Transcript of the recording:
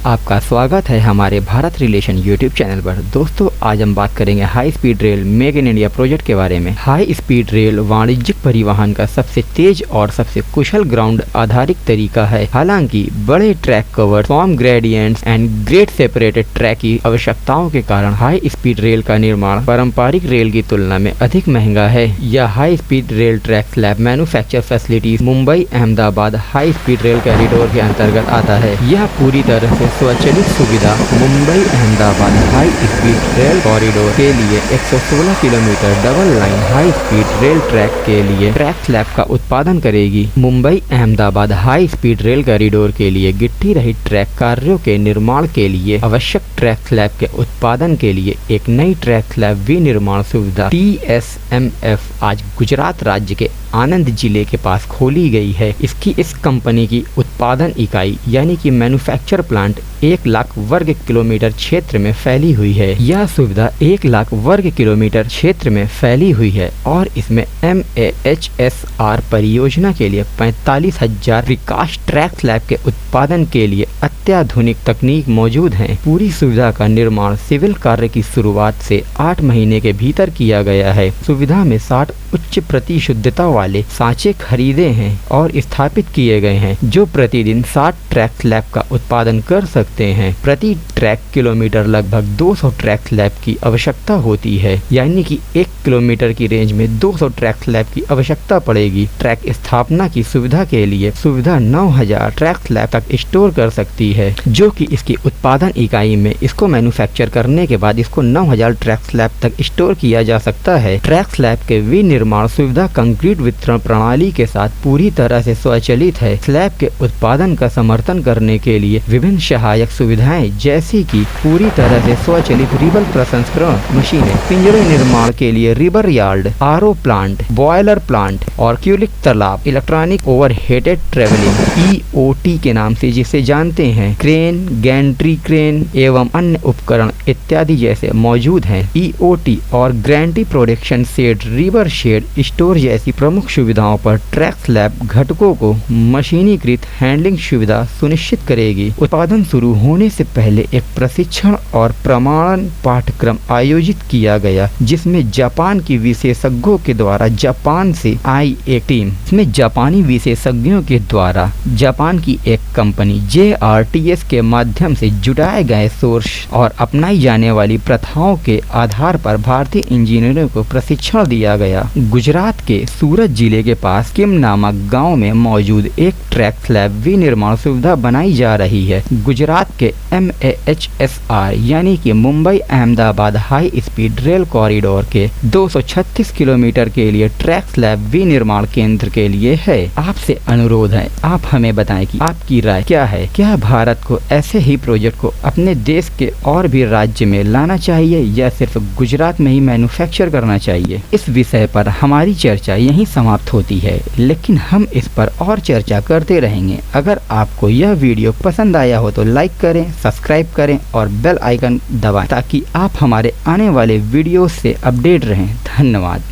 आपका स्वागत है हमारे भारत रिलेशन यूट्यूब चैनल पर। दोस्तों, आज हम बात करेंगे high speed rail make in India project के बारे में। हाई स्पीड रेल वाणिज्यिक परिवहन का सबसे तेज और सबसे कुशल ग्राउंड आधारित तरीका है। हालांकि बड़े track cover, form gradients and grade separated track की आवश्यकताओं के कारण हाई स्पीड रेल का निर्माण पारंपरिक रेल की तुलना में अधिक महंगा है। यह high speed rail track slab manufacture facilities Mumbai Ahmedabad high speed rail corridor के अंतर्गत आता है। यह पूरी तरह से स्वचालित सुविधा Mumbai Ahmedabad high speed rail corridor के लिए 116 kilometre double line high speed rail track के लिए ट्रैक स्लैब का उत्पादन करेगी। Mumbai Ahmedabad high speed rail corridor के लिए गिट्टी रहित ट्रैक कार्यों के निर्माण के लिए आवश्यक ट्रैक स्लैब के उत्पादन के लिए एक नई ट्रैक स्लैब विनिर्माण सुविधा TSMF आज गुजरात राज्य के आनंद जिले के पास खोली गई है। इस कंपनी की उत्पादन इकाई यानी कि मैन्युफैक्चर प्लांट 1 लाख वर्ग किलोमीटर क्षेत्र में फैली हुई है। यह सुविधा 1 लाख वर्ग किलोमीटर क्षेत्र में फैली हुई है और इसमें MAHSR परियोजना के लिए 45,000 विकास ट्रैक स्लैब के उत्पादन के लिए अत्याधुनिक तकनीक मौजूद है। पूरी सुविधा का निर्माण सिविल कार्य की शुरुआत से 8 महीने के भीतर किया गया है। सुविधा में 60 उच्च प्रतिशुद्धता वाले सांचे खरीदे हैं और स्थापित किए गए हैं, जो प्रतिदिन 60 ट्रैक स्लैब का उत्पादन कर सकते हैं। प्रति ट्रैक किलोमीटर लगभग 200 ट्रैक स्लैब की आवश्यकता होती है, यानी कि 1 किलोमीटर की रेंज में 200 ट्रैक स्लैब की आवश्यकता पड़ेगी। ट्रैक स्थापना की सुविधा के लिए सुविधा 9000 ट्रैक स्लैब तक स्टोर कर सकती है, जो कि इसकी उत्पादन इकाई में इसको मैन्युफैक्चर करने के बाद इसको 9000 ट्रैक स्लैब तक स्टोर किया जा सकता है। ट्रैक स्लैब के विनिर्माण सुविधा कंक्रीट वितरण प्रणाली के साथ पूरी तरह से स्वचालित है। स्लैब के उत्पादन का समर्थन करने के लिए विभिन्न सहायक सुविधाएं जैसी कि पूरी तरह से स्वचालित रिबर प्रसंस्करण मशीनें, पिंजरे निर्माण के लिए rebar yard, RO plant, boiler plant और क्यूलिक तालाब, इलेक्ट्रॉनिक ओवरहेडेड ट्रेवलिंग EOT के नाम से जिसे जानते हैं, क्रेन, गैंट्री क्रेन एवं अन्य उपकरण इत्यादि जैसे मौजूद हैं। EOT और ग्रैंटी प्रोडक्शन शेड, रिवर शेड स्टोर जैसी प्रमुख सुविधाओं पर ट्रैक स्लैब घटकों को मशीनीकृत हैंडलिंग सुविधा सुनिश्चित करेगी। उत्पादन शुरू होने से पहले एक प्रशिक्षण और प्रमाणन पाठ्यक्रम आयोजित किया गया, जिसमें जापान की विशेषज्ञों के द्वारा जापान से आई एक टीम, इसमें जापानी विशेषज्ञों के द्वारा जापान की एक कंपनी JRTS के माध्यम से जुटाए गए सोर्स और अपनाई जाने वाली प्रथाओं के आधार पर भारतीय इंजीनियरों को प्रशिक्षण दिया गया। गुजरात के सूरत जिले के पास किम नामक गांव में मौजूद एक ट्रैक स्लैब विनिर्माण सुविधा बनाई जा रही है। गुजरात के MAHSR यानी कि Mumbai Ahmedabad high speed rail corridor के 236 किलोमीटर के लिए ट्रैक स्लैब विनिर्माण केंद्र के लिए है। आपसे अनुरोध है, आप हमें बताएं कि आपकी राय क्या है। क्या भारत को ऐसे ही प्रोजेक्ट को अपने देश के और भी राज्य में लाना चाहिए या सिर्फ गुजरात में ही मैन्युफैक्चर करना चाहिए? इस विषय पर हमारी चर्चा यहीं समाप्त होती है, लेकिन हम इस पर और चर्चा करते रहेंगे। अगर आपको यह वीडियो पसंद आया हो तो लाइक करें, सब्सक्राइब करें और बेल आइकन दबाएं ताकि आप हमारे आने वाले वीडियो से अपडेट रहें। धन्यवाद।